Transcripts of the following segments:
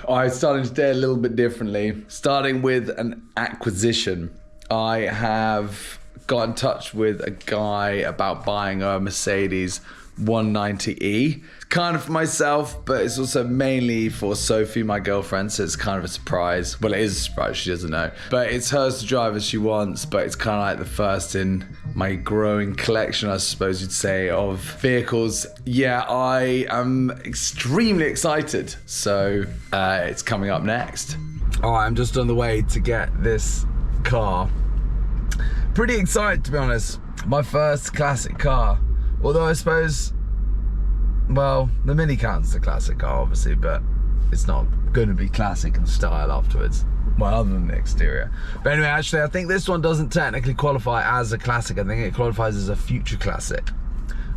I started today a little bit differently, starting with an acquisition. I have got in touch with a guy about buying a Mercedes 190E. It's kind of for myself, but it's also mainly for Sophie, my girlfriend, so it's kind of a surprise. Well, it is a surprise, she doesn't know. But it's hers to drive as she wants, but it's kind of like the first in my growing collection, I suppose you'd say, of vehicles. Yeah, I am extremely excited. So it's coming up next. All right, I'm just on the way to get this car. Pretty excited, to be honest. My first classic car. Although I suppose, well, the Mini counts as a classic car, obviously, but it's not going to be classic in style afterwards. Well, other than the exterior. But anyway, actually, I think this one doesn't technically qualify as a classic. I think it qualifies as a future classic.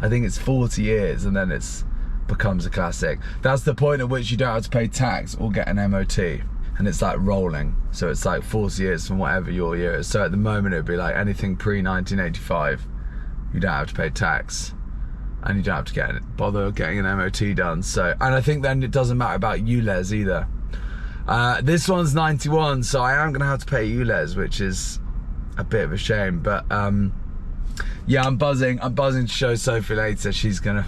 I think it's 40 years and then it becomes a classic. That's the point at which you don't have to pay tax or get an MOT. And it's like rolling. So it's like 40 years from whatever your year is. So at the moment, it would be like anything pre-1985. You don't have to pay tax and you don't have to bother getting an MOT done. So, and I think then it doesn't matter about ULEZ either. This one's 91, so I am gonna have to pay ULEZ, which is a bit of a shame. But yeah, I'm buzzing to show Sophie later. She's gonna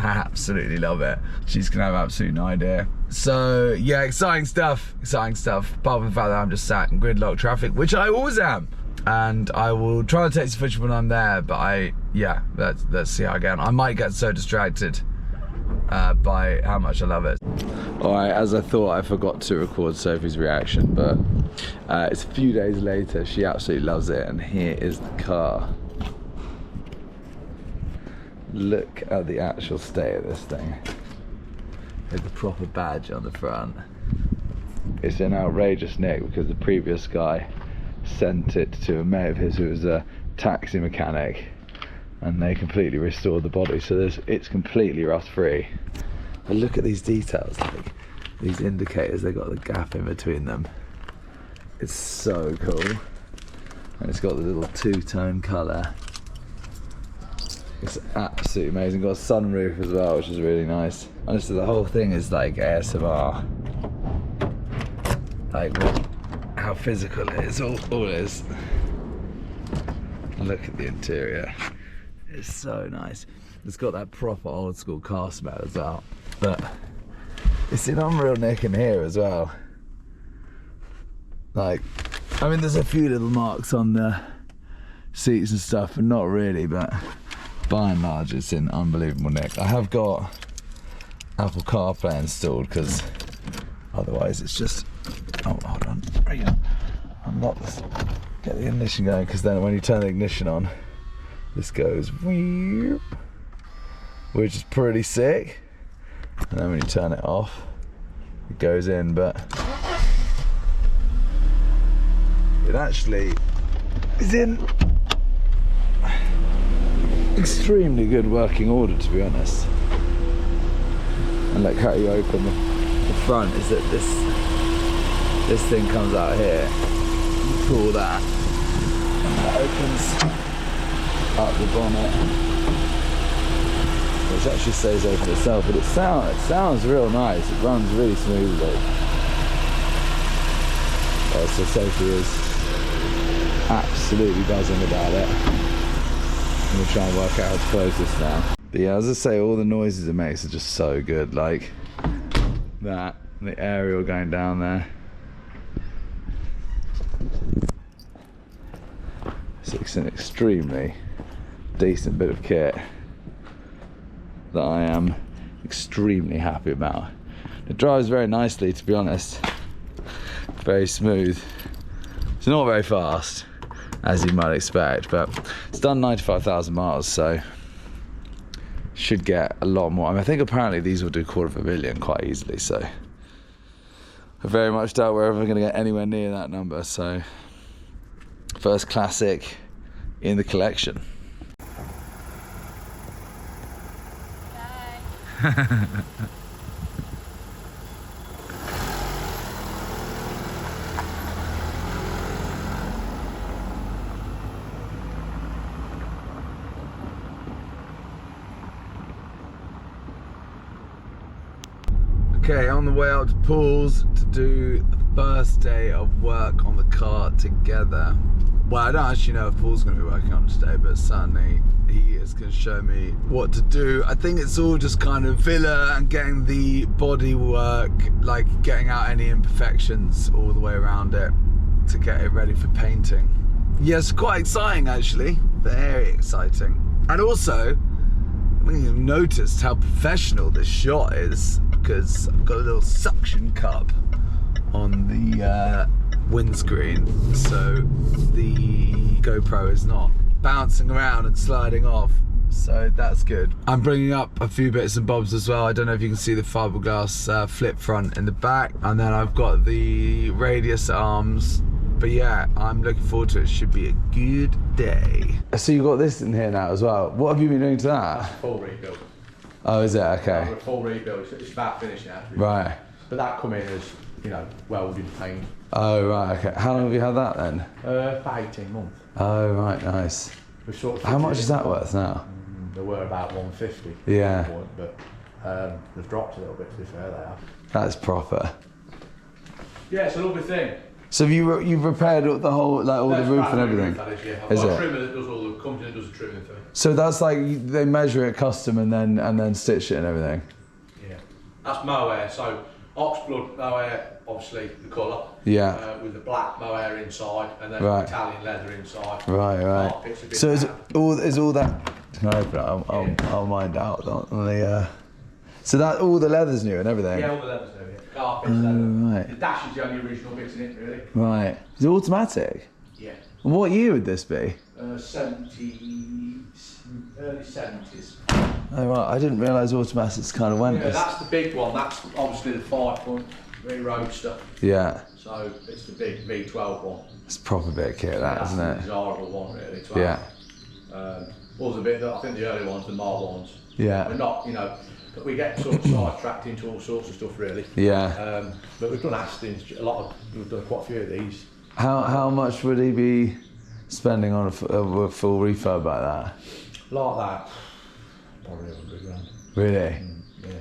absolutely love it. She's gonna have absolutely no idea. So yeah, exciting stuff. Apart from the fact that I'm just sat in gridlock traffic, which I always am. And I will try to take some footage when I'm there, but let's see how I get on. I might get so distracted by how much I love it. All right, as I thought, I forgot to record Sophie's reaction, but it's a few days later. She absolutely loves it, and here is the car. Look at the actual state of this thing. With the proper badge on the front. It's in outrageous nick because the previous guy sent it to a mate of his who was a taxi mechanic, and they completely restored the body, so it's completely rust free. But look at these details, like these indicators, they got the gap in between them. It's so cool, and it's got the little two-tone colour. It's absolutely amazing. Got a sunroof as well, which is really nice. Honestly, the whole thing is like ASMR. Like how physical it is, all it is. Look at the interior. It's so nice. It's got that proper old school car smell as well. But it's in unreal nick in here as well. Like, I mean, there's a few little marks on the seats and stuff, but not really, but by and large it's in unbelievable nick. I have got Apple CarPlay installed because otherwise it's just, oh, hold on, there you go. Unlock this, get the ignition going, because then when you turn the ignition on, this goes, which is pretty sick. And then when you turn it off, it goes in, but it actually is in extremely good working order, to be honest. And look how you open the front, is that this thing comes out here. You pull that, and that opens up the bonnet, which actually stays open itself. But it sounds real nice. It runs really smoothly. So Sophie is absolutely buzzing about it. I'm gonna try and work out how to close this now. But yeah, as I say, all the noises it makes are just so good. Like that, the aerial going down there. It's an extremely decent bit of kit that I am extremely happy about. It drives very nicely, to be honest. Very smooth. It's not very fast, as you might expect, but it's done 95,000 miles, so should get a lot more. I mean, I think apparently these will do 250,000 quite easily, so I very much doubt we're ever going to get anywhere near that number. So first classic in the collection. Bye. Okay, on the way out to Paul's to do the first day of work on the car together. Well, I don't actually know if Paul's going to be working on it today, but certainly he is going to show me what to do. I think it's all just kind of filler and getting the body work, like getting out any imperfections all the way around it to get it ready for painting. Yes, quite exciting actually, very exciting. And also, I think you've noticed how professional this shot is, because I've got a little suction cup on the windscreen, so the GoPro is not bouncing around and sliding off, so that's good. I'm bringing up a few bits and bobs as well. I don't know if you can see the fiberglass flip front in the back, and then I've got the radius arms. But yeah, I'm looking forward to it. It should be a good day. So you got this in here now as well. What have you been doing to that? That's a full rebuild. Oh, is it? Okay. A full rebuild. It's about finished now. Right. But that come in as, you know, welded paint. Oh, right, okay. How long have you had that then? About 18 months. Oh, right, nice. How much is that worth now? They were about 150. Yeah. At one point, but they've dropped a little bit, to be fair, they have. That's proper. Yeah, it's a lovely thing. So you've repaired the whole, like all the roof and everything? I've is got it? a trimmer that does all the company that does the trimming for me. So that's like they measure it custom and then stitch it and everything. Yeah, that's mohair. So oxblood mohair, obviously the colour. Yeah. With the black mohair inside and then Right. Italian leather inside. Right. So is all that? Can I open it? I'll mind out on the. So that all the leather's new and everything. Yeah, all the leather's new. Yeah. Carpets, leather. Right. The dash is the only original bits in it, really. Right. Is it automatic? Yeah. And what year would this be? 70s, early 70s. Oh right, I didn't realise automatics kind of went. Yeah, that's the big one. That's obviously the 5-point roadster. Yeah. So it's the big V12 one. It's a proper bit of kit, that, isn't it? It's a desirable one, really. To Yeah. All the bit that I think the early ones, the Mark ones. Yeah. We're not, you know, we get sort of sidetracked into all sorts of stuff, really. Yeah. But we've done Astons, we've done quite a few of these. How much would he be spending on a full refurb like that? Like that, probably 100 grand. Really? Yeah.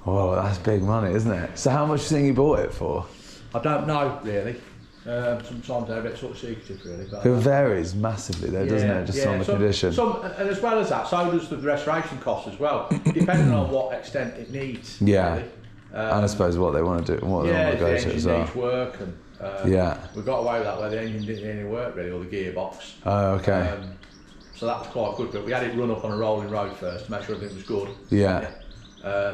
Oh, that's big money, isn't it? So how much do you think you bought it for? I don't know, really. Sometimes they're a bit sort of secretive, really. But it varies massively though, doesn't it? Just on the condition. And as well as that, so does the restoration cost as well, depending on what extent it needs. Yeah. Really. And I suppose what they want to do and what they want to go to as well. Needs work, and we got away with that where the engine didn't need any work really, or the gearbox. Oh, okay. So that was quite good, but we had it run up on a rolling road first to make sure everything was good. Yeah.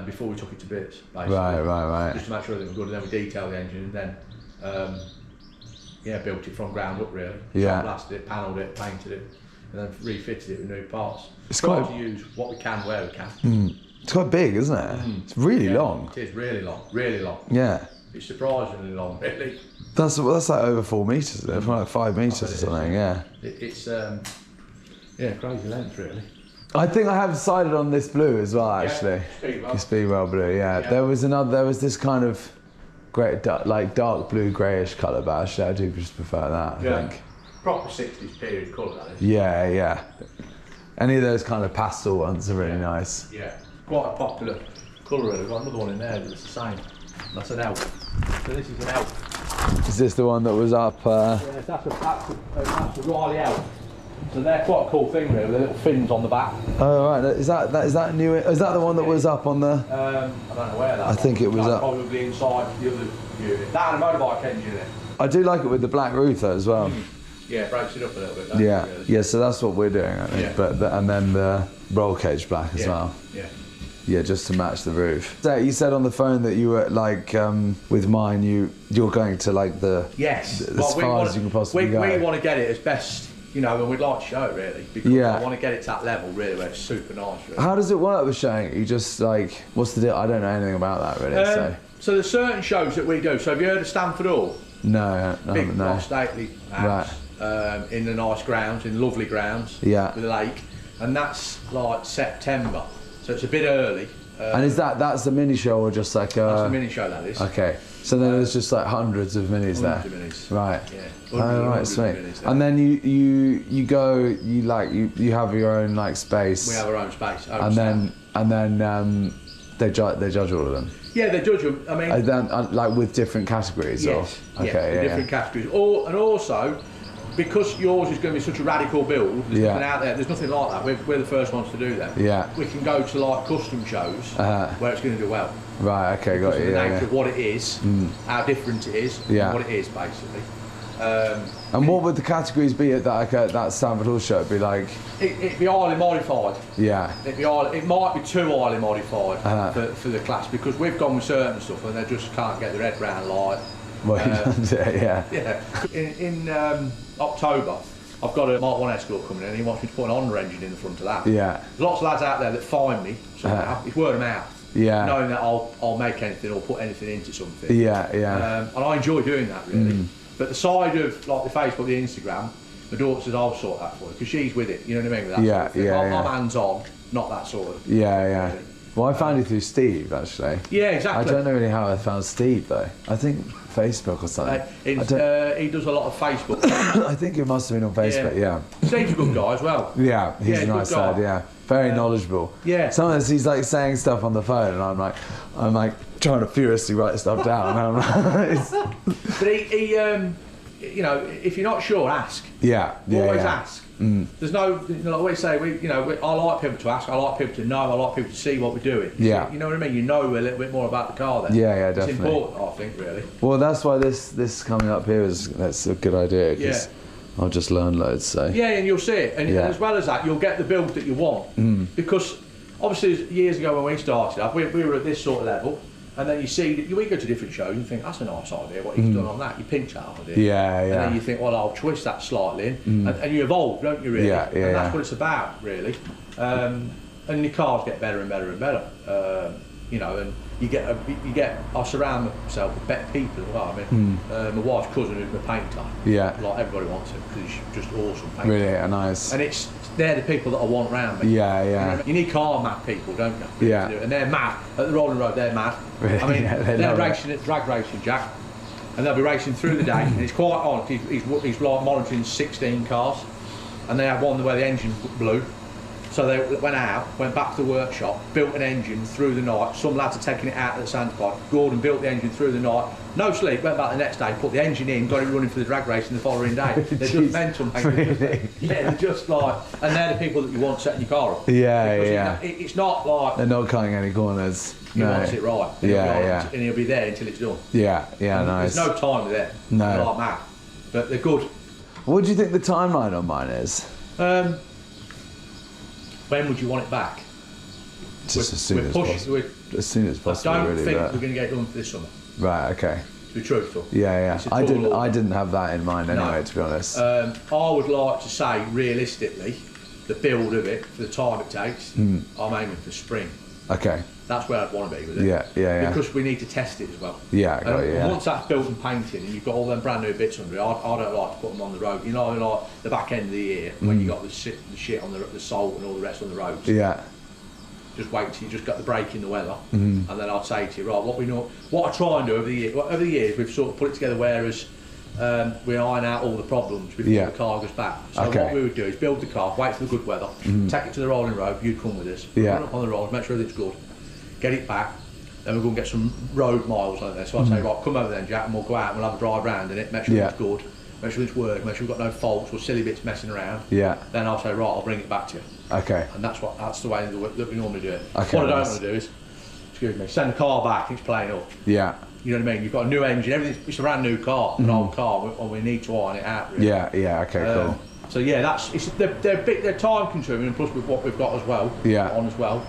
Before we took it to bits, basically. Right. Just to make sure everything was good, and then we detailed the engine, and then built it from ground up really. Yeah. Blasted it, panelled it, painted it, and then refitted it with new parts. It's Trying quite to use what we can where we can. It's quite big, isn't it? It's really long. It is really long, really long. Yeah. It's surprisingly long, really. That's like over 4 meters, isn't it? Like 5 meters or something. Yeah. It's crazy length really. I think I have decided on this blue as well, actually. Speedwell. Speedwell blue. Yeah. There was this kind of great dark blue greyish colour, but actually I do just prefer that. I think. Proper 60s period colour that is. Yeah. Any of those kind of pastel ones are really nice. Yeah. Quite a popular colour really. We've got another one in there that's the same. That's an elf. So this is an elf. Is this the one that was up? Yeah, that's a Riley elf. So they're quite a cool thing really, with the little fins on the back. Oh right, is that new? Is that the one that was up on the? I don't know where that. I think it was up. Probably inside the other unit. That and a motorbike engine in it. I do like it with the black roof though as well. Yeah, it breaks it up a little bit. Yeah. So that's what we're doing, I think. Yeah. But and then the roll cage black as well. Yeah. Yeah, just to match the roof. So you said on the phone that you were like, with mine, you're going to like the as far as you can possibly go. We want to get it as best, you know, and we'd like to show it really, because I want to get it to that level really where it's super nice. Really. How does it work with showing it? You just like, what's the deal? I don't know anything about that really. So there's certain shows that we do. So have you heard of Stamford Hall? No, Big, no. stately house, in the nice grounds, in lovely grounds, with a lake, and that's like September. So it's a bit early. And that's the mini show or just like a... That's the mini show, that is. Okay. So then there's just like hundreds of minis there. Hundreds of minis. Right. Yeah. Oh, right, sweet. And then you go, you have your own like space. We have our own space. And then They judge all of them. Yeah, they judge them. I mean, like with different categories. Yes. Or? Okay. Different categories. And also, because yours is going to be such a radical build, there's nothing out there. There's nothing like that. We're the first ones to do that. Yeah. We can go to like custom shows where it's going to do well. Right. Okay. Got it. The nature of what it is, how different it is, and what it is basically. And what would the categories be at that Salvador show? It'd be like. It'd be highly modified. Yeah. It might be too highly modified for the class, because we've gone with certain stuff and they just can't get their head round like. Well, yeah. In October, I've got a Mark 1 Escort coming in, and he wants me to put an Honda engine in the front of that. Yeah. There's lots of lads out there that find me somehow. It's word of mouth. Yeah. Knowing that I'll make anything or put anything into something. Yeah. And I enjoy doing that really. But the side of like the Facebook, the Instagram, my daughter says I'll sort that for you because she's with it. You know what I mean? With that sort of thing. I'm hands on, not that sort of. Yeah. Really. Well, I found you through Steve actually. Yeah, exactly. I don't know really how I found Steve though. I think Facebook or something. He does a lot of Facebook. I think it must have been on Facebook. Yeah. Steve's a good guy as well. Yeah, he's a nice lad. Yeah, very knowledgeable. Yeah. Sometimes he's like saying stuff on the phone, and I'm like trying to furiously write stuff down. And I'm like, but he you know, if you're not sure, ask. Always ask. There's no, like we say, I like people to ask. I like people to know. I like people to see what we're doing. Yeah. You know what I mean? You know a little bit more about the car then. Yeah, definitely. It's important, I think, really. Well, that's why this coming up here that's a good idea. Cause I'll just learn loads. So. Yeah, and you'll see it, and as well as that, you'll get the build that you want. Because obviously, years ago when we started up, we were at this sort of level. And then you see, we go to different shows and you think, that's a nice idea, what he's done on that. You pinch that idea. Yeah. And then you think, well, I'll twist that slightly. And you evolve, don't you, really? Yeah. And that's what it's about, really. And your cars get better and better and better. You know, and you get, I surround myself with better people as well. I mean, my wife's cousin who's my painter. Yeah. Like, everybody wants him because he's just awesome painter. Really, nice. And they're the people that I want around me. Yeah. You need car mad people, don't you? Yeah. And they're mad. At the rolling road, they're mad. Really? I mean, they're racing at drag racing, Jack. And they'll be racing through the day, and it's quite on. He's like monitoring 16 cars, and they had one where the engine blew. So they went back to the workshop, built an engine through the night. Some lads are taking it out at the sandpiper. Gordon built the engine through the night. No sleep, went back the next day, put the engine in, got it running for the drag race the following day. They're just mental. Really? They're just like, and they're the people that you want setting your car up. Yeah. It's not like... They're not cutting any corners. He wants it right. And he'll be there until it's done. Yeah, nice. There's no time there. No. They're like mad. But they're good. What do you think the timeline on mine is? When would you want it back? Just as soon as possible. As soon as possible, I don't really, think we're going to get it done this summer. Right, okay. To be truthful. Yeah. I didn't have that in mind anyway, to be honest. I would like to say, realistically, the build of it, for the time it takes, I'm aiming for spring. Okay. That's where I'd want to be with it. Yeah. Because we need to test it as well. Yeah, Once that's built and painted and you've got all them brand new bits under it, I don't like to put them on the road. You know, like the back end of the year when you got the shit on the salt and all the rest on the roads. Yeah. Just wait till you just got the break in the weather, and then I'll say to you, right, what I try and do over the years, we've sort of put it together whereas we iron out all the problems before the car goes back. So what we would do is build the car, wait for the good weather, take it to the rolling road, you'd come with us, run up on the road, make sure that it's good, get it back, then we'll go and get some road miles on there. So I'd say, right, come over then, Jack, and we'll go out and we'll have a drive round in it, make sure it's good, make sure it's working, make sure we've got no faults or silly bits messing around. Yeah. Then I'll say, right, I'll bring it back to you. Okay. And that's the way that we normally do it. Okay, what I don't want to do is, send the car back, it's playing up. Yeah. You know what I mean? You've got a new engine, it's a brand new car, an old car, and we need to iron it out. Really. Yeah. Okay, cool. So yeah, they're time consuming, and plus with what we've got as well, on as well,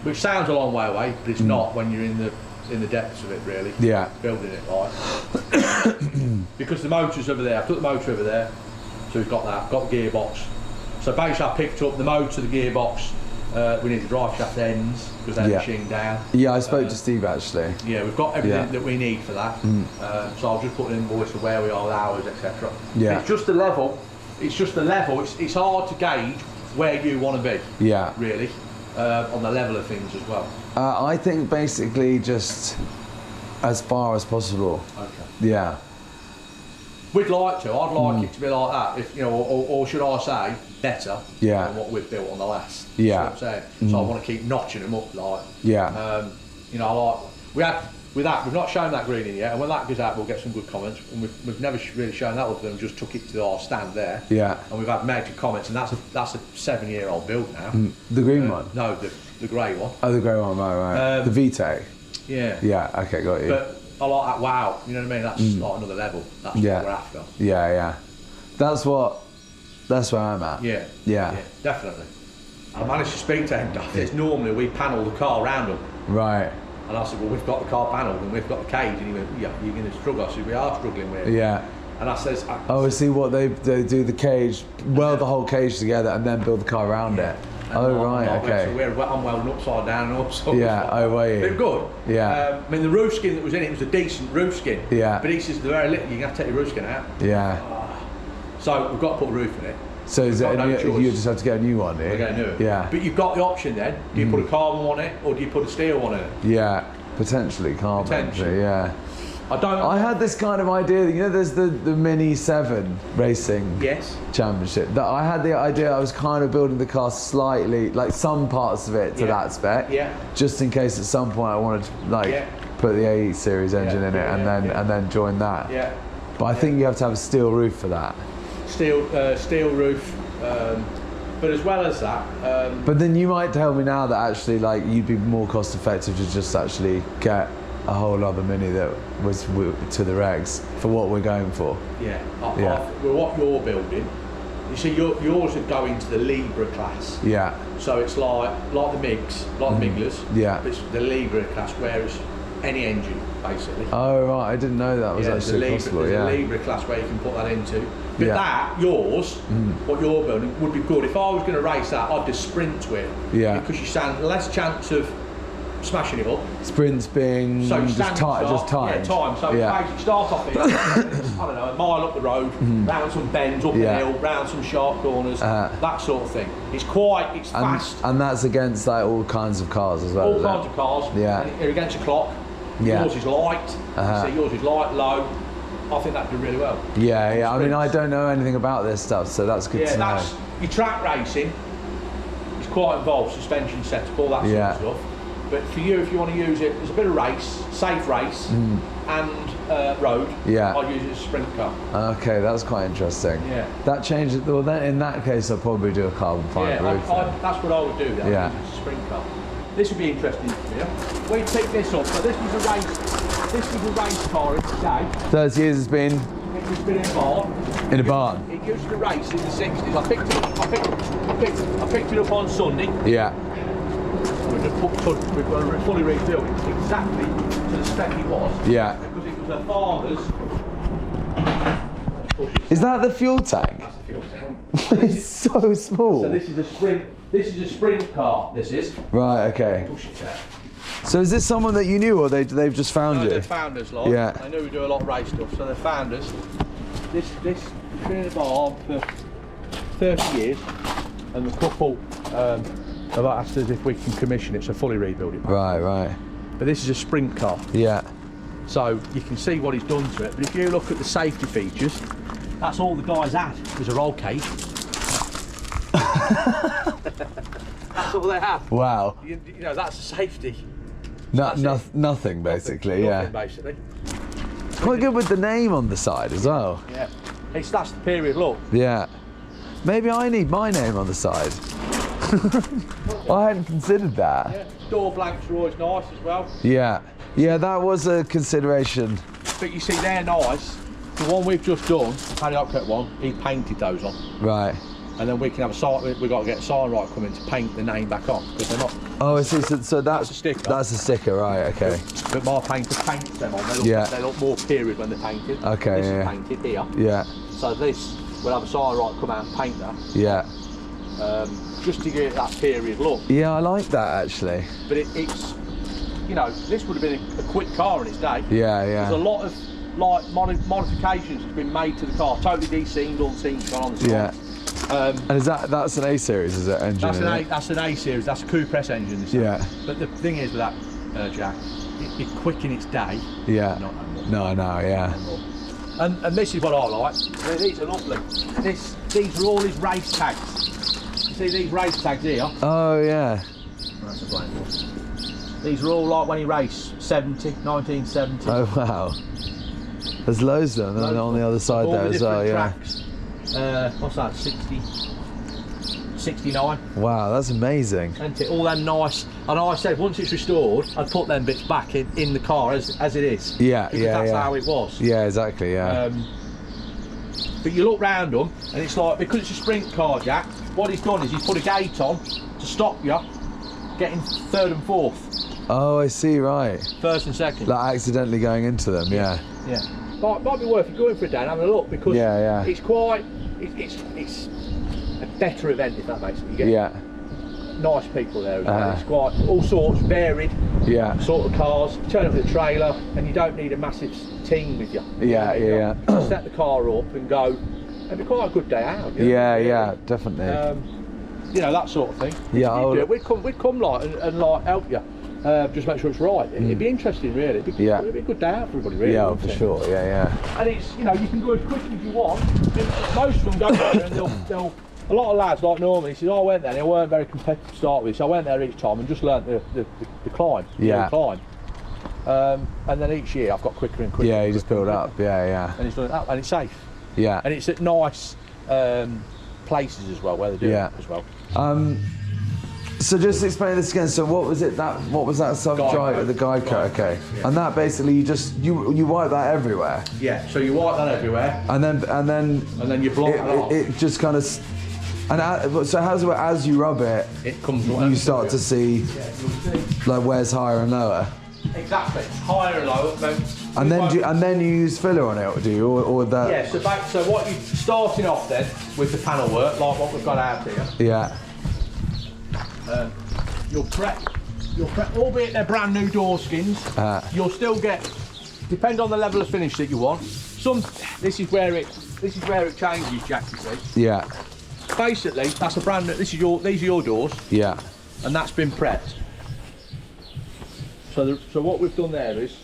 which sounds a long way away, but it's not when you're in the depths of it, really. Yeah. Building it right. Because the motor's over there. I put the motor over there, so we've got that. Got the gearbox. So basically, I picked up the motor, the gearbox. We need the drive shaft ends because they're machined down. Yeah, I spoke to Steve actually. Yeah, we've got everything that we need for that. So I'll just put an invoice of where we are, the hours, etc. Yeah. It's just the level. It's hard to gauge where you want to be. Yeah. Really, on the level of things as well. I think basically just as far as possible. Okay. Yeah. We'd like to. I'd like it to be like that. If you know, or should I say? better Yeah. than what we've built on the last. Yeah. You know what I'm saying? So I want to keep notching them up, like. Yeah. You know, like we had with that, we've not shown that green in yet, and when that goes out, we'll get some good comments. And we've never really shown that other than just took it to our stand there. Yeah. And we've had major comments, and that's a 7-year-old build now. The green one? No, the grey one. Oh, the grey one, right. The VTEC. Yeah. Yeah. Okay, got you. But I like that. Wow, you know what I mean? That's like another level. That's what we're after. Yeah, yeah. That's where I'm at. Yeah. Yeah. Definitely. I managed to speak to him. It's normally we panel the car around them. Right. And I said, well, we've got the car panelled and we've got the cage. And he went, yeah, you're going to struggle. I said, we are struggling with it. Yeah. And I says, I see what they do the cage, weld the whole cage together and then build the car around it. And Okay. So I'm welding upside down and all sorts. Yeah, were you? They're good. Yeah. I mean, the roof skin that was in it was a decent roof skin. Yeah. But he says, the very little, you're going to have to take your roof skin out. Yeah. So we've got to put a roof in it. So is it you just have to get a new one, do you? We're going to do it. Yeah. But you've got the option then. Do you put a carbon one in it or do you put a steel one in it? Yeah. Potentially carbon. Potentially. Yeah. I had this kind of idea, you know, there's the Mini 7 racing championship. That I had the idea I was kind of building the car slightly, like some parts of it to that spec. Yeah. Just in case at some point I wanted to put the A series engine in it and then join that. Yeah. But I think you have to have a steel roof for that. Steel roof. But as well as that. But then you might tell me now that actually, like, you'd be more cost effective to just actually get a whole other Mini that was to the regs for what we're going for. Yeah. Well, what you're building, you see, yours would go into the Libra class. Yeah. So it's like the MIGs, like the Miglers. Yeah. But it's the Libra class, where it's any engine basically. Oh right, I didn't know that was actually possible. There's a Libra class where you can put that into. But that, yours, what you're building, would be good. If I was going to race that, I'd just sprint to it. Yeah. Because you stand less chance of smashing it up. Sprints being so just time. Yeah, time. So basically start off here, I don't know, a mile up the road, round some bends, up the hill, round some sharp corners, that sort of thing. It's fast. And that's against like all kinds of cars as well. All kinds of cars. Yeah. And you're against a clock. Yeah. Yours is light. So yours is light, low. I think that'd do really well. Yeah, yeah. I mean, I don't know anything about this stuff, so that's good to know. Your track racing is quite involved, suspension setup, all that sort of stuff. But for you, if you want to use it as a bit of race, safe race, and road, I'd use it as a sprint car. Okay, that's quite interesting. Yeah. That changes. Well, then in that case, I'll probably do a carbon fibre roof. That's what I would do. Then. Yeah. Use it as a sprint car. This would be interesting for you. We picked this up. So this was a race car in the day. 30 years it's been. It's been in a barn. In a barn. It used to race in the 60s. I picked it up on Sunday. Yeah. We've got to fully rebuilt it exactly to the spec it was. Yeah. Because it was a farmer's. Is that the fuel tank? That's the fuel tank. It's so small. So this is a sprint. This is a sprint car. This is. Right. Okay. Push it out. So is this someone that you knew, or they've just found you? They're founders, lot. Yeah. They knew we do a lot of race stuff, so they're founders. This has been in the barn for 30 years, and the couple have asked us if we can commission it, so fully rebuild it. Right, right. But this is a sprint car. Yeah. So you can see what he's done to it. But if you look at the safety features, that's all the guys had was a roll cage. That's all they have. Wow. You know, that's a safety. Nothing basically. Nothing, basically. It's quite good with the name on the side as well. Yeah. That's the period look. Yeah. Maybe I need my name on the side. I hadn't considered that. Yeah. Door blanks are always nice as well. Yeah. Yeah, that was a consideration. But you see, they're nice. The one we've just done, Paddy Hopkett one, he painted those on. Right. And then we can have a sign. We've got to get a sign right coming to paint the name back on because they're not. Oh, I see. So that's a sticker. That's a sticker, right? Okay. But my painter paints them on. They look more period when they're painted. Okay. This is painted here. Yeah. So this, we'll have a sign right come out and paint that. Yeah. Just to give it that period look. Yeah, I like that actually. But it's, you know, this would have been a quick car in its day. Yeah, yeah. There's a lot of like modifications that's been made to the car. Totally de-seamed, unseamed, gone on the side. Yeah. And is that's an A series, is it? Engine? That's an A series. That's a coup press engine. This But the thing is with that Jack, it's quick in its day. Yeah. Not no, yeah. And this is what I like. These are lovely. These are all his race tags. see these race tags here? Oh yeah. That's a blank one. These are all like when he raced 1970. Oh wow. There's loads of them on the other side there as well, yeah. Tracks. What's that, 69? Wow, that's amazing. Isn't it? All them nice, and I said once it's restored, I'd put them bits back in the car as it is. Yeah, because yeah, that's yeah. how it was. Yeah, exactly, yeah. But you look round them, and it's like, because it's a sprint car, Jack, what he's done is he's put a gate on to stop you getting third and fourth. Oh, I see, right. First and second. Like accidentally going into them, yeah. Yeah. Might be worth you going for a day and having a look, because it's quite, it's a better event, if that makes sense. You get nice people there as well. It's quite all sorts, varied sort of cars. You turn up with a trailer and you don't need a massive team with you. You just set the car up and go. It'd be quite a good day out. Yeah, definitely. You know, that sort of thing. We'd come like and like help you. Just make sure it's right. It'd be interesting, really. It'd be a good day out for everybody, really. Yeah, for sure. Yeah. And it's, you know, you can go as quick as you want. Most of them go there and they'll a lot of lads, like normally, he says, I went there and they weren't very competitive to start with, so I went there each time and just learnt the climb. The climb. And then each year I've got quicker and quicker. Yeah, you just build up. Yeah. And it's done that, and it's safe. Yeah. And it's at nice places as well, where they do it as well. So just explain this again. So what was that self-drive, the guide coat? Okay. Yeah. And that basically you wipe that everywhere. Yeah. So you wipe that everywhere. And then you block it off. It just kind of. And so how's it as you rub it? It comes. You start to see. Like where's higher and lower. Exactly. Higher and lower. And then you use filler on it, or do you, or that? Yeah. So what you starting off then with the panel work, like what we've got out here. Yeah. You'll prep, albeit they're brand new door skins, you'll still get, depend on the level of finish that you want. This is where it changes, Jack, you see. Yeah. Basically, that's a brand new, these are your doors. Yeah. And that's been prepped. So what we've done there is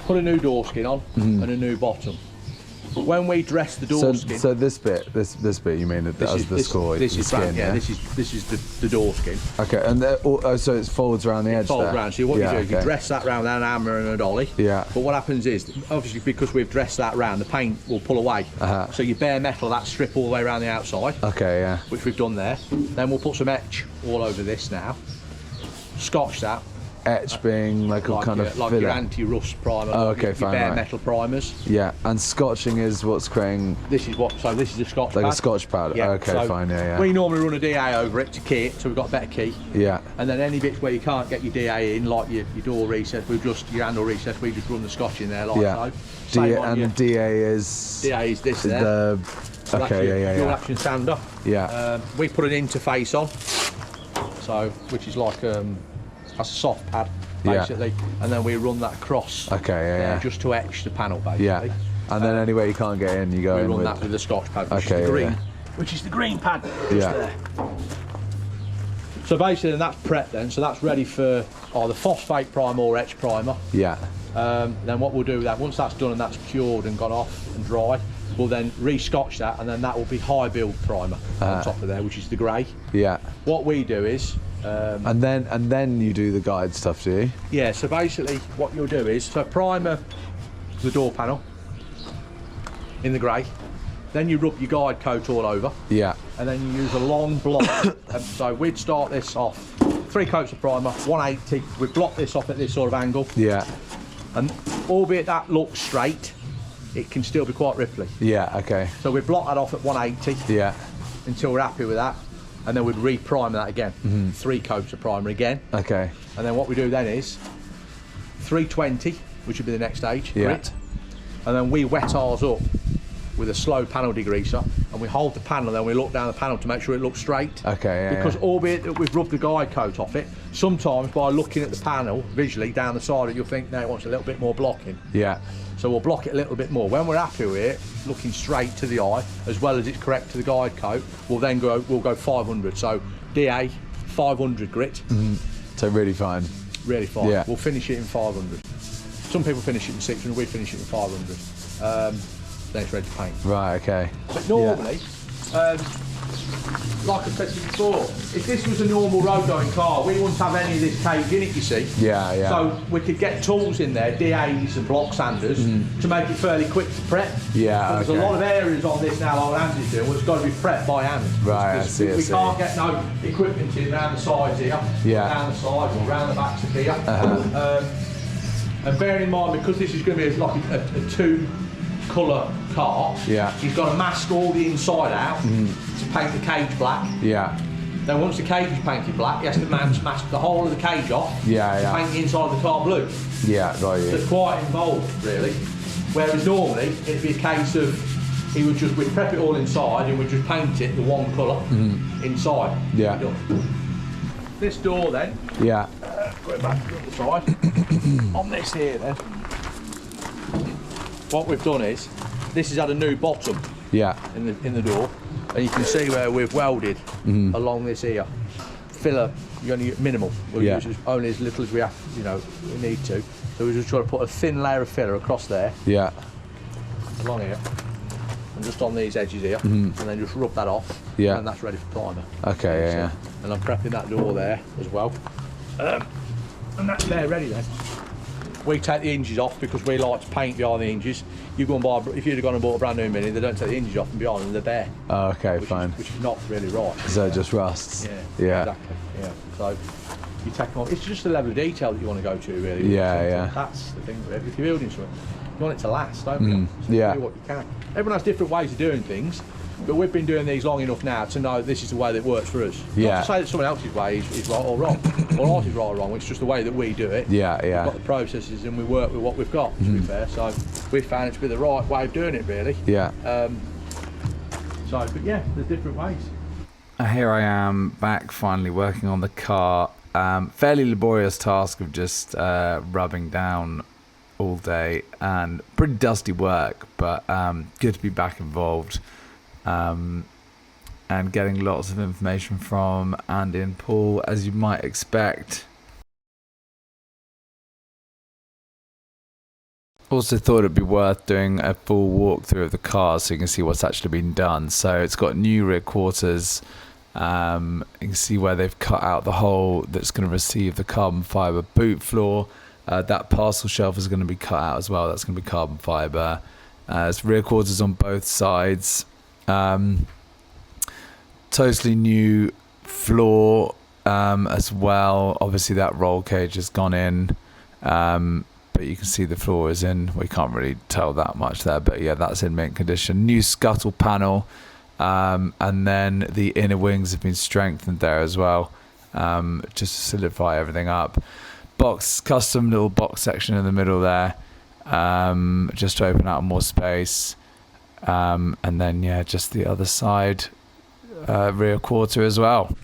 put a new door skin on and a new bottom. But when we dress the door skin, so this bit, you mean the score? This is skin, this is the door skin. Okay, and so it folds around the edge. Folds around. So what you do is you dress that round with an hammer and a dolly. Yeah. But what happens is, obviously, because we've dressed that round, the paint will pull away. So you bare metal that strip all the way around the outside. Okay, yeah. Which we've done there. Then we'll put some etch all over this now. Scotch that. Etch being like a kind of like filler. Your anti-rust primer. Oh, okay, your fine. bare metal primers. Yeah, and scotching is what's creating. This is a scotch pad. Like a scotch pad. Yeah. Okay, so fine. Yeah. We normally run a DA over it to key it, so we've got a better key. Yeah. And then any bits where you can't get your DA in, like your door recess, your handle recess, we just run the scotch in there like so. DA is this there. So okay, Dual action sander. Yeah. We put an interface on, so which is like a soft pad basically, and then we run that across. Okay, just to etch the panel basically. Yeah. And then anywhere you can't get in, you go in run with that with the scotch pad, which is the green, which is the green pad just there. So basically, then that's prepped then, so that's ready for either phosphate primer or etch primer. Yeah. Then what we'll do with that, once that's done and that's cured and gone off and dry, we'll then re-scotch that, and then that will be high build primer on top of there, which is the grey. Yeah. What we do is and then you do the guide stuff, do you? Yeah, so basically what you'll do is primer the door panel in the grey, then you rub your guide coat all over. Yeah. And then you use a long block. So we'd start this off 3 coats of primer, 180. We'd block this off at this sort of angle. Yeah. And albeit that looks straight, it can still be quite ripply. Yeah, okay. So we block that off at 180. Yeah. Until we're happy with that. And then we'd re-primer that again. 3 coats of primer again. Okay. And then what we do then is 320, which would be the next stage, grit. And then we wet ours up with a slow panel degreaser, and we hold the panel, and then we look down the panel to make sure it looks straight. Okay, Because albeit that we've rubbed the guide coat off it, sometimes by looking at the panel visually down the side, you'll think, no, it wants a little bit more blocking. Yeah. So we'll block it a little bit more. When we're happy with it, looking straight to the eye, as well as it's correct to the guide coat, we'll go 500. So DA 500 grit. So really fine. Really fine. Yeah. We'll finish it in 500. Some people finish it in 600. We finish it in 500. Then it's ready to paint. Right. Okay. But normally, like I said to you before, if this was a normal road going car, we wouldn't have any of this cage in it, you see. Yeah, yeah. So we could get tools in there, DAs and block sanders, to make it fairly quick to prep. Yeah, There's a lot of areas on this now, like Andy's doing, which has got to be prepped by hand. Right, I see, we can't get no equipment in around the sides here, down the sides or around the backs of here. And bearing in mind, because this is going to be like a two-colour car, you've got to mask all the inside out to paint the cage black. Yeah. Then once the cage is painted black, he has to mask the whole of the cage off to paint the inside of the car blue. Yeah, right. So it's quite involved, really. Whereas normally, it'd be a case of we'd prep it all inside and we'd just paint it the one colour inside. Yeah. This door then. Yeah. Going back to the other side. On this here then. What we've done is, this has had a new bottom. Yeah. In the door, and you can see where we've welded along this here. Filler, you're only minimal. We'll use only as little as we have, we need to. So we're just trying to put a thin layer of filler across there. Yeah. Along here. And just on these edges here, and then just rub that off. Yeah. And that's ready for primer. Okay. Yeah. And I'm prepping that door there as well. And that's there ready then. We take the hinges off because we like to paint behind the hinges. You go and buy, if you'd have gone and bought a brand new Mini, they don't take the hinges off and behind them, they're bare. Oh, okay, fine. Which is not really right. So it just rusts. Yeah. Exactly. Yeah. So you take them off. It's just the level of detail that you want to go to, really. Yeah. That's the thing. If you're building something, you want it to last, don't you? So you do what you can. Everyone has different ways of doing things. But we've been doing these long enough now to know this is the way that works for us. Not to say that someone else's way is right or wrong, or ours is right or wrong. It's just the way that we do it. We've got the processes and we work with what we've got. To be fair, so we found it to be the right way of doing it, really. But there's different ways. Here I am back, finally working on the car. Fairly laborious task of just rubbing down all day and pretty dusty work, but good to be back involved. And getting lots of information from Andy and Paul, as you might expect. Also thought it'd be worth doing a full walkthrough of the car so you can see what's actually been done. So it's got new rear quarters. You can see where they've cut out the hole that's going to receive the carbon fibre boot floor. That parcel shelf is going to be cut out as well. That's going to be carbon fibre. It's rear quarters on both sides. Totally new floor as well. Obviously that roll cage has gone in, but you can see the floor is in. We can't really tell that much there, but yeah, that's in mint condition. New scuttle panel, and then the inner wings have been strengthened there as well, just to solidify everything up. Custom little box section in the middle there, just to open out more space. And then just the other side, rear quarter as well.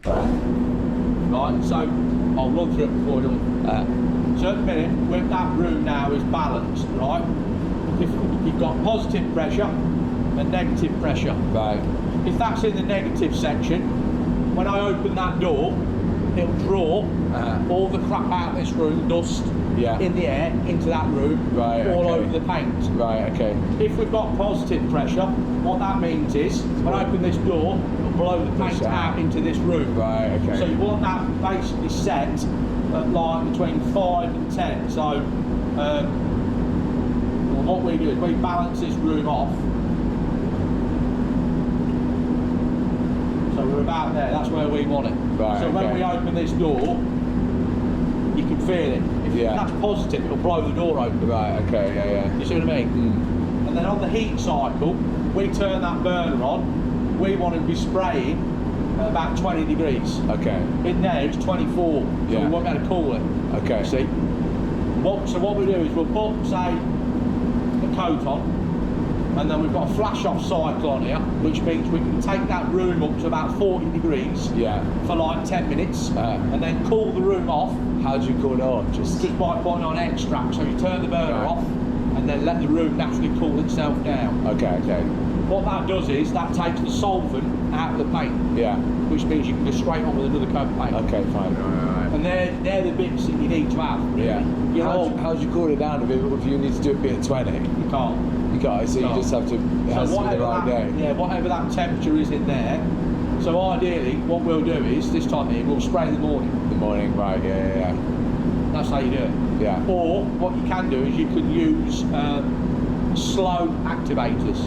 Right, so I'll run through it before I do. So at the minute, with that room now is balanced, right? If you've got positive pressure and negative pressure. Right. If that's in the negative section, when I open that door, it'll draw all the crap out of this room, dust, in the air, into that room, all over the paint. Right, okay. If we've got positive pressure, what that means is, when I open this door, it'll blow the paint out into this room. Right, okay. So you want that basically set at like between 5 and 10. So what we do is we balance this room off. So we're about there, that's where we want it. Right, so when we open this door, you can feel it. If that's positive, it'll blow the door open. Right, okay, You see what I mean? And then on the heat cycle, we turn that burner on, we want to be spraying at about 20 degrees. Okay. In there it's 24, so we won't be able to cool it. Okay. See? So what we do is we'll put, say, the coat on, and then we've got a flash off cycle on here, which means we can take that room up to about 40 degrees for like 10 minutes, and then cool the room off. How do you cool it off? Just by putting on extract. So you turn the burner off, and then let the room naturally cool itself down. Okay. What that does is that takes the solvent out of the paint. Yeah. Which means you can go straight on with another coat of paint. Okay, fine. Right. And they're the bits that you need to have. Really. Yeah. You know, How do you cool it down if you need to do a bit at 20? You can't. You can't. So you just have to. It has to be the right day. Yeah, whatever that temperature is in there. So ideally, what we'll do is this time here we'll spray in the morning. The morning, right? Yeah. That's how you do it. Yeah. Or what you can do is you can use slow activators.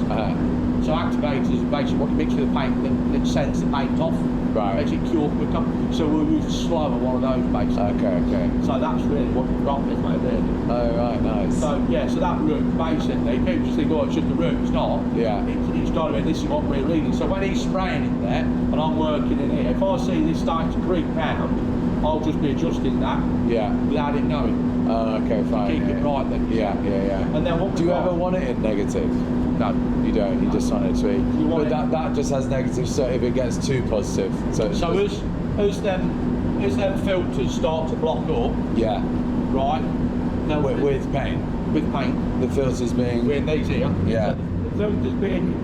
So activators is basically what you mix with the paint that sends the paint off. Right. Makes it cure quicker. So we'll use slow on one of those basically. Okay. So that's really what we've got with mate there. Oh right, nice. So yeah, so that room basically, people just think, oh, it's just a room. It's not. Yeah. It's got to be. This is what we're reading. So when he's spraying in there and I'm working in here, if I see this starting to creep round, I'll just be adjusting that. Yeah. Without it knowing. Oh, okay, fine. Keep it right then. Yeah. And then what do you ever want it in negative? No, you don't. You just want it to be. But that just has negative. So if it gets too positive, so as them filters start to block up. Yeah. Right. Now with paint. With paint. The filters being. We're in these here. Yeah. So the filters being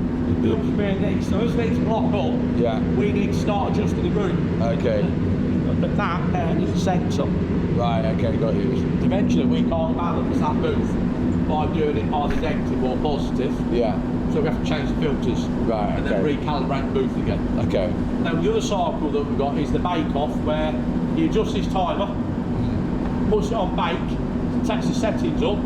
these. So as these block up. Yeah. We need to start adjusting the room. Okay. But that is a sensor. Right. Okay. Got you. Eventually we can't balance that booth by doing it either negative or positive. Yeah. So we have to change the filters. Right. And then recalibrate the booth again. Okay. Now the other cycle that we've got is the bake off, where he adjusts his timer, puts it on bake, takes the settings up,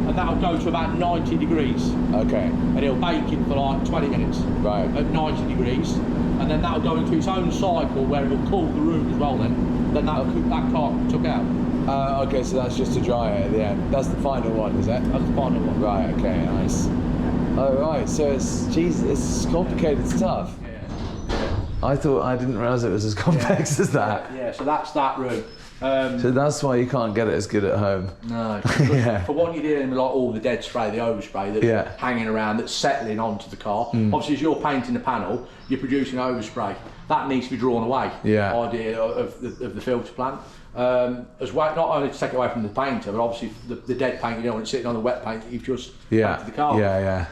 and that'll go to about 90 degrees. Okay. And he'll bake it for like 20 minutes. Right. At 90 degrees. And then that'll go into its own cycle where it'll cool the room as well then. Then that can't be took out. Okay, so that's just to dry it at the end. That's the final one, is it? That's the final one. Right, okay, nice. Oh, right, so it's complicated stuff. Yeah. I didn't realise it was as complex as that. Yeah, so that's that room. So that's why you can't get it as good at home. No. Yeah. For one, you're dealing with like all the dead spray, the overspray that's hanging around, that's settling onto the car. Obviously, as you're painting the panel, you're producing overspray. That needs to be drawn away. Yeah. Idea of the filter plant. As well, not only to take it away from the painter, but obviously the dead paint, you don't want it sitting on the wet paint that you've just painted the car. Yeah.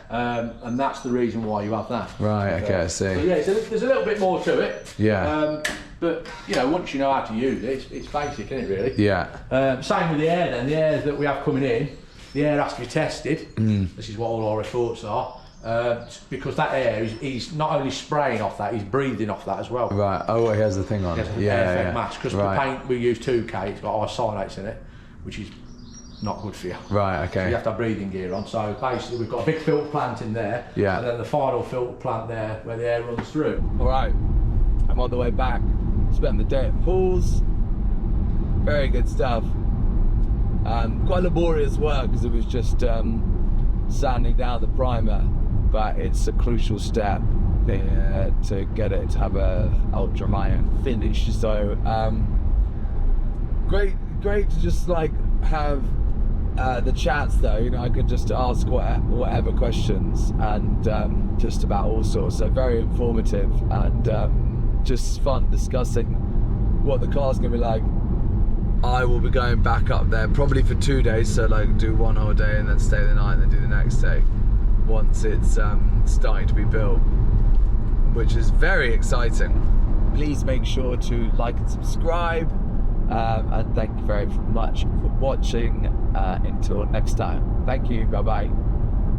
And that's the reason why you have that. Right. Okay. I see. So yeah, so there's a little bit more to it. Yeah. But you know, once you know how to use it, it's basic, isn't it? Really. Yeah. Same with the air. Then the air that we have coming in, the air has to be tested. This is what all our reports are. Because that air, he's not only spraying off that, he's breathing off that as well. Right. Oh, he has the thing on. Air effect mask. Because the paint we use 2K, it's got isocyanates in it, which is not good for you. Right. Okay. So you have to have breathing gear on. So basically, we've got a big filter plant in there. Yeah. And then the final filter plant there, where the air runs through. All right. I'm on the way back. Spent the day at pools. Very good stuff. Quite laborious work because it was just sanding down the primer, but it's a crucial step to get it to have a ultramarion finish. So great to just like have the chats though. You know, I could just ask whatever questions and just about all sorts. So very informative and just fun discussing what the car's gonna be like. I will be going back up there probably for 2 days, so like do one whole day and then stay the night and then do the next day once it's starting to be built, which is very exciting. Please make sure to like and subscribe, and thank you very much for watching. Until next time, thank you, bye bye.